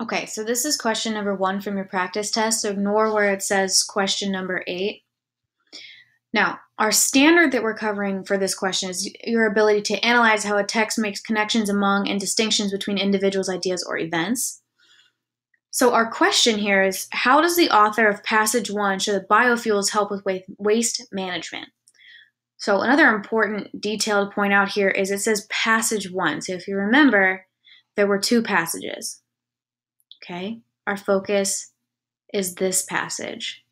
Okay, so this is question number 1 from your practice test, so ignore where it says question number 8. Now, our standard that we're covering for this question is your ability to analyze how a text makes connections among and distinctions between individuals, ideas, or events. So our question here is, how does the author of passage 1 show that biofuels help with waste management? So another important detail to point out here is it says passage 1. So if you remember, there were 2 passages. Okay, our focus is this passage.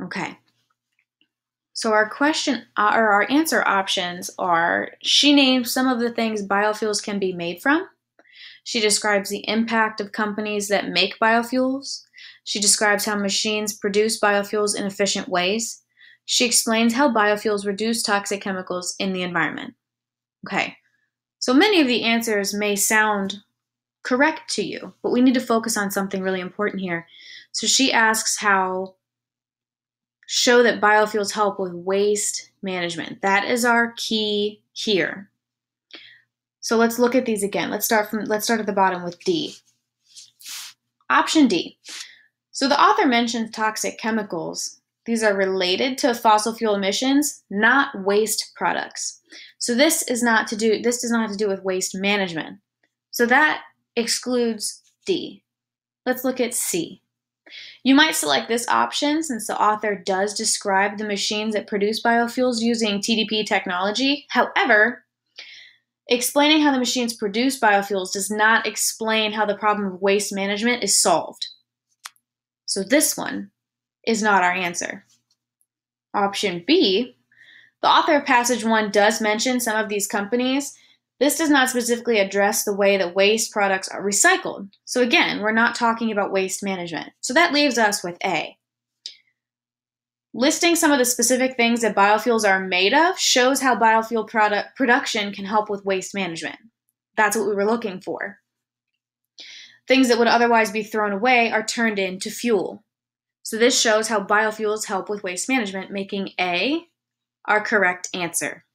Okay, so our question or our answer options are: she names some of the things biofuels can be made from. She describes the impact of companies that make biofuels. She describes how machines produce biofuels in efficient ways. She explains how biofuels reduce toxic chemicals in the environment. Okay, so many of the answers may sound correct to you, but we need to focus on something really important here. So she asks show that biofuels help with waste management. That is our key here. So let's look at these again. Let's start at the bottom with D. Option D. So the author mentions toxic chemicals. These are related to fossil fuel emissions, not waste products. So this does not have to do with waste management. So that excludes D. Let's look at C. You might select this option since the author does describe the machines that produce biofuels using TDP technology. However, explaining how the machines produce biofuels does not explain how the problem of waste management is solved. So this one is not our answer. Option B, the author of passage 1 does mention some of these companies. This does not specifically address the way that waste products are recycled. So again, we're not talking about waste management. So that leaves us with A. Listing some of the specific things that biofuels are made of shows how biofuel production can help with waste management. That's what we were looking for. Things that would otherwise be thrown away are turned into fuel. So this shows how biofuels help with waste management, making A our correct answer.